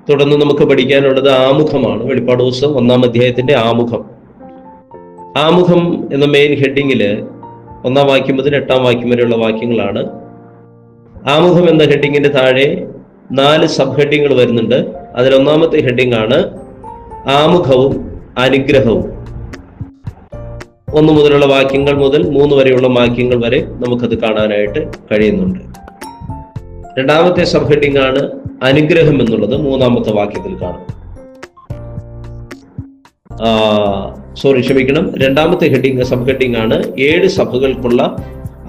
തുടർന്ന് നമുക്ക് പഠിക്കാനുള്ളത് ആമുഖമാണ്. വെളിപ്പാട് പുസ്തകം 1-ാം അധ്യായത്തിന്റെ ആമുഖം. ആമുഖം എന്ന മെയിൻ ഹെഡിങ്ങില് 1-ാം വാക്യം മുതൽ 8-ാം വാക്യം വരെയുള്ള വാക്യങ്ങളാണ്. ആമുഖം എന്ന ഹെഡിങ്ങിന്റെ താഴെ 4 സബ് ഹെഡിങ്ങൾ വരുന്നുണ്ട്. അതിൽ 1-ാമത്തെ ഹെഡിങ് ആണ് ആമുഖവും അനുഗ്രഹവും. 1 മുതലുള്ള വാക്യങ്ങൾ മുതൽ 3 വരെയുള്ള വാക്യങ്ങൾ വരെ നമുക്കത് കാണാനായിട്ട് കഴിയുന്നുണ്ട്. 2-ാമത്തെ സബ് ഹെഡിങ് ആണ് അനുഗ്രഹം എന്നുള്ളത് 3-ാമത്തെ വാക്യത്തിൽ കാണും. 2-ാമത്തെ സബ് ഹെഡിങ് ആണ് 7 സഭകൾക്കുള്ള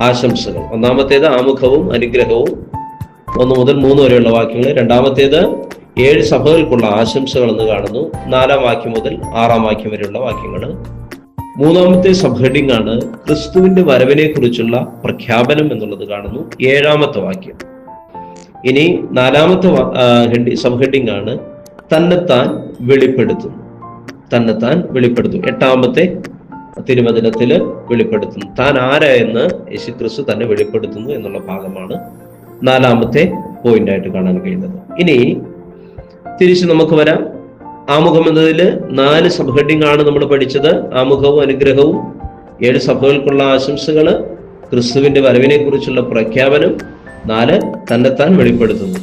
ആശംസകൾ. 1-ാമത്തേത് ആമുഖവും അനുഗ്രഹവും 1 മുതൽ 3 വരെയുള്ള വാക്യങ്ങൾ. 2-ാമത്തേത് 7 സഭകൾക്കുള്ള ആശംസകൾ എന്ന് കാണുന്നു. 4-ാം വാക്യം മുതൽ 6-ാം വാക്യം വരെയുള്ള വാക്യങ്ങൾ. 3-ാമത്തെ സബ് ഹെഡിങ് ആണ് ക്രിസ്തുവിന്റെ വരവിനെ കുറിച്ചുള്ള പ്രഖ്യാപനം എന്നുള്ളത് കാണുന്നു. 7-ാമത്തെ വാക്യം. ഇനി 4-ാമത്തെ സബ് ഹെഡിങ് ആണ് തന്നെത്താൻ വെളിപ്പെടുത്തുന്നു. 8-ാമത്തെ തിരുവചനത്തില് വെളിപ്പെടുത്തുന്നു. താൻ ആരായെന്ന് യേശുക്രിസ്തു തന്നെ വെളിപ്പെടുത്തുന്നു എന്നുള്ള ഭാഗമാണ് 4-ാമത്തെ പോയിന്റായിട്ട് കാണാൻ കഴിയുന്നത്. ഇനി തിരിച്ച് നമുക്ക് വരാം. ആമുഖം എന്നതില് 4 സബ് ഹെഡിങ് ആണ് നമ്മൾ പഠിച്ചത്. ആമുഖവും അനുഗ്രഹവും, 7 സഭകൾക്കുള്ള ആശംസകള്, ക്രിസ്തുവിന്റെ വരവിനെ കുറിച്ചുള്ള പ്രഖ്യാപനം, 4 തന്നെത്താൻ വെളിപ്പെടുത്തുന്നു.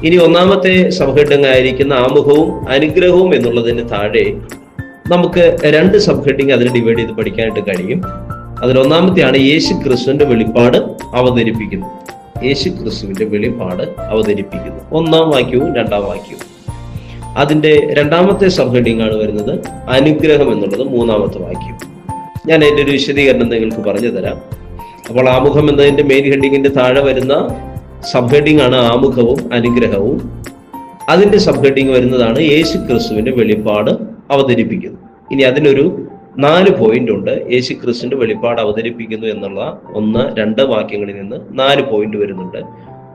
ഇനി 1-ാമത്തെ സബ് ഹെഡിങ് ആയിരിക്കുന്ന ആമുഖവും അനുഗ്രഹവും എന്നുള്ളതിന് താഴെ നമുക്ക് 2 സബ് ഹെഡിങ് അതിനെ ഡിവൈഡ് ചെയ്ത് പഠിക്കാനായിട്ട് കഴിയും. അതിൽ 1-ാമത്തെയാണ് യേശു ക്രിസ്തുവിന്റെ വെളിപ്പാട് അവതരിപ്പിക്കുന്നു. 1-ാം വാക്യവും 2-ാം വാക്യവും. അതിന്റെ 2-ാമത്തെ സബ് ഹെഡിങ് ആണ് വരുന്നത് അനുഗ്രഹം എന്നുള്ളത് 3-ാമത്തെ വാക്യം. ഞാൻ അതിന്റെ ഒരു വിശദീകരണം നിങ്ങൾക്ക് പറഞ്ഞു തരാം. അപ്പോൾ ആമുഖം എന്നതിന്റെ മെയിൻ ഹെഡിങ്ങിന്റെ താഴെ വരുന്ന സബ് ഹെഡിങ് ആണ് ആമുഖവും അനുഗ്രഹവും. അതിന്റെ സബ് ഹെഡിങ് വരുന്നതാണ് യേശു ക്രിസ്തുവിന്റെ വെളിപ്പാട് അവതരിപ്പിക്കുന്നു. ഇനി അതിനൊരു 4 പോയിന്റ് ഉണ്ട്. യേശു ക്രിസ്തുവിന്റെ വെളിപ്പാട് അവതരിപ്പിക്കുന്നു എന്നുള്ള 1, 2 വാക്യങ്ങളിൽ നിന്ന് 4 പോയിന്റ് വരുന്നുണ്ട്.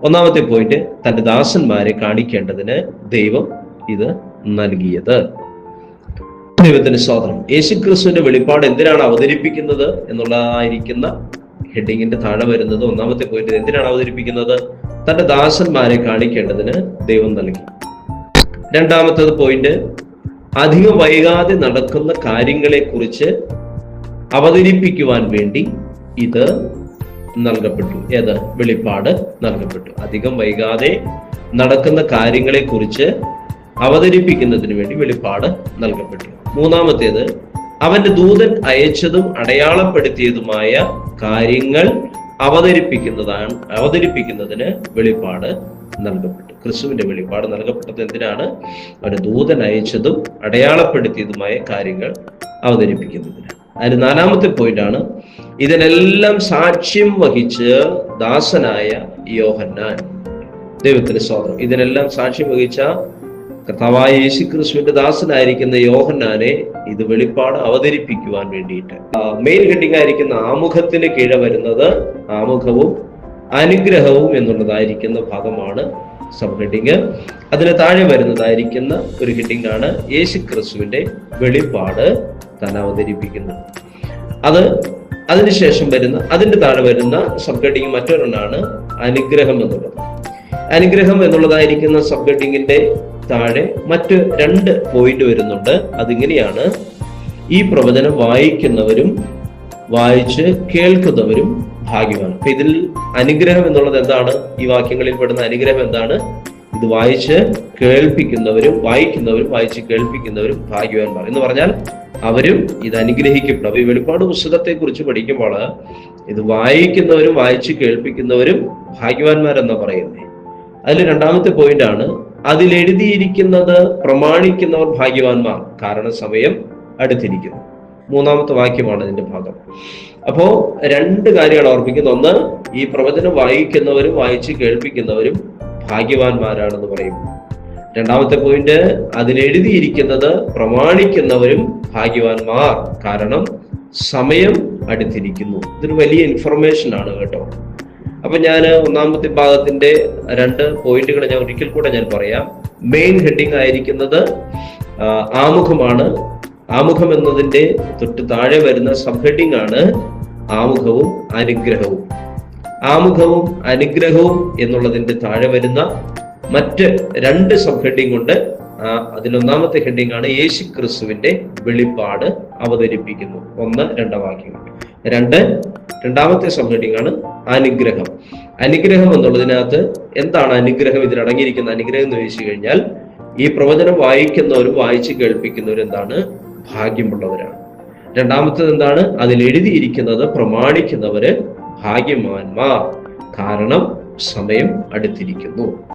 1-ാമത്തെ പോയിന്റ് തന്റെ ദാസന്മാരെ കാണിക്കേണ്ടതിന് ദൈവം ഇത് നൽകിയത്. ദൈവത്തിന് സ്തോത്രം. യേശു ക്രിസ്തുവിന്റെ വെളിപ്പാട് എന്തിനാണ് അവതരിപ്പിക്കുന്നത് എന്നുള്ളതായിരിക്കുന്ന ഹെഡിങ്ങിന്റെ താഴെ വരുന്നത് 1-ാമത്തെ പോയിന്റ്. എന്തിനാണ് അവതരിപ്പിക്കുന്നത്? തന്റെ ദാസന്മാരെ കാണിക്കേണ്ടതിന് ദൈവം നൽകി. 2-ാമത്തത് പോയിന്റ് അധികം വൈകാതെ നടക്കുന്ന കാര്യങ്ങളെ കുറിച്ച് അവതരിപ്പിക്കുവാൻ വേണ്ടി ഇത് നൽകപ്പെട്ടു. വെളിപ്പാട് നൽകപ്പെട്ടു. അധികം വൈകാതെ നടക്കുന്ന കാര്യങ്ങളെ കുറിച്ച് അവതരിപ്പിക്കുന്നതിന് വേണ്ടി വെളിപ്പാട് നൽകപ്പെട്ടു. 3-ാമത്തേത് അവന്റെ ദൂതൻ അയച്ചതും അടയാളപ്പെടുത്തിയതുമായ കാര്യങ്ങൾ അവതരിപ്പിക്കുന്നതിന് വെളിപ്പാട് നൽകപ്പെട്ടു. ക്രിസ്തുവിന്റെ വെളിപ്പാട് നൽകപ്പെട്ടത് എന്തിനാണ്? അവന്റെ ദൂതൻ അയച്ചതും അടയാളപ്പെടുത്തിയതുമായ കാര്യങ്ങൾ അവതരിപ്പിക്കുന്നതിന്. അതിന് 4-ാമത്തെ പോയിന്റ് ആണ് ഇതിനെല്ലാം സാക്ഷ്യം വഹിച്ച് ദാസനായ യോഹന്നാൻ. ദൈവത്തിന് സ്തോത്രം. ഇതിനെല്ലാം സാക്ഷ്യം വഹിച്ച കർത്താവായ യേശു ക്രിസ്തുവിന്റെ ദാസനായിരിക്കുന്ന യോഹന്നാനെ ഇത് വെളിപ്പാട് അവതരിപ്പിക്കുവാൻ വേണ്ടിയിട്ട്. മെയിൻ ഹെഡിങ് ആയിരിക്കുന്ന ആമുഖത്തിന് കീഴെ വരുന്നത് ആമുഖവും അനുഗ്രഹവും എന്നുള്ളതായിരിക്കുന്ന ഭാഗമാണ് സബ് ഹെഡിങ്. അതിന് താഴെ വരുന്നതായിരിക്കുന്ന ഒരു ഹെഡിങ് ആണ് യേശു ക്രിസ്തുവിന്റെ വെളിപ്പാട് താൻ അവതരിപ്പിക്കുന്നു. അതിനുശേഷം അതിന്റെ താഴെ വരുന്ന സബ് ഹെഡിങ് മറ്റൊരെണ്ണാണ് അനുഗ്രഹം എന്നുള്ളത്. അനുഗ്രഹം എന്നുള്ളതായിരിക്കുന്ന സബ് ഹെഡിങ്ങിന്റെ താഴെ മറ്റ് 2 പോയിന്റ് വരുന്നുണ്ട്. അതിങ്ങനെയാണ്: ഈ പ്രവചനം വായിക്കുന്നവരും വായിച്ച് കേൾക്കുന്നവരും ഭാഗ്യവാൻ. അപ്പൊ ഇതിൽ അനുഗ്രഹം എന്നുള്ളത് എന്താണ്? ഈ വാക്യങ്ങളിൽ പെടുന്ന അനുഗ്രഹം എന്താണ്? ഇത് വായിച്ച് കേൾപ്പിക്കുന്നവരും വായിച്ച് കേൾപ്പിക്കുന്നവരും ഭാഗ്യവാന്മാർ എന്ന് പറഞ്ഞാൽ അവരും ഇത് അനുഗ്രഹിക്കപ്പെടും. അപ്പൊ ഈ വെളിപ്പാട് പുസ്തകത്തെ കുറിച്ച് പഠിക്കുമ്പോൾ ഇത് വായിക്കുന്നവരും വായിച്ച് കേൾപ്പിക്കുന്നവരും ഭാഗ്യവാന്മാരെന്നാ പറയുന്നത്. അതിൽ 2-ാമത്തെ പോയിന്റ് ആണ് അതിലെഴുതിയിരിക്കുന്നത് പ്രമാണിക്കുന്നവർ ഭാഗ്യവാന്മാർ, കാരണം സമയം അടുത്തിരിക്കുന്നു. 3-ാമത്തെ വാക്യമാണ് ഇതിന്റെ ഭാഗം. അപ്പോ 2 കാര്യങ്ങൾ ഓർമ്മിക്കുന്നു. ഒന്ന്, ഈ പ്രവചനം വായിക്കുന്നവരും വായിച്ച് കേൾപ്പിക്കുന്നവരും ഭാഗ്യവാന്മാരാണെന്ന് പറയും. 2-ാമത്തെ പോയിന്റ് അതിലെഴുതിയിരിക്കുന്നത് പ്രമാണിക്കുന്നവരും ഭാഗ്യവാന്മാർ, കാരണം സമയം അടുത്തിരിക്കുന്നു. ഇതൊരു വലിയ ഇൻഫർമേഷൻ ആണ് കേട്ടോ. അപ്പൊ ഞാൻ 1-ാമത്തെ ഭാഗത്തിന്റെ 2 പോയിന്റുകൾ ഞാൻ ഒരിക്കൽ കൂടെ പറയാം. മെയിൻ ഹെഡിങ് ആയിരിക്കുന്നത് ആമുഖമാണ്. ആമുഖം എന്നതിന്റെ തൊട്ട് താഴെ വരുന്ന സബ് ഹെഡിങ് ആണ് ആമുഖവും അനുഗ്രഹവും. ആമുഖവും അനുഗ്രഹവും എന്നുള്ളതിന്റെ താഴെ വരുന്ന മറ്റ് രണ്ട് സബ് ഹെഡിങ് ഉണ്ട്. അതിലൊന്നാമത്തെ ഹെഡിങ് ആണ് യേശു ക്രിസ്തുവിന്റെ വെളിപ്പാട് അവതരിപ്പിക്കുന്നു. 1-2 വാക്യങ്ങൾ. രണ്ടാമത്തെ സബ് ഹെഡിങ് ആണ് അനുഗ്രഹം. അനുഗ്രഹം എന്നുള്ളതിനകത്ത് എന്താണ് അനുഗ്രഹം? ഇതിൽ അടങ്ങിയിരിക്കുന്ന അനുഗ്രഹം എന്ന് ചോദിച്ചു കഴിഞ്ഞാൽ, ഈ പ്രവചനം വായിക്കുന്നവരും വായിച്ച് കേൾപ്പിക്കുന്നവരും എന്താണ്? ഭാഗ്യമുള്ളവരാണ്. രണ്ടാമത്തേത് എന്താണ്? അതിൽ എഴുതിയിരിക്കുന്നത് പ്രമാണിക്കുന്നവര് ഭാഗ്യവാന്മാർ, കാരണം സമയം അടുത്തിരിക്കുന്നു.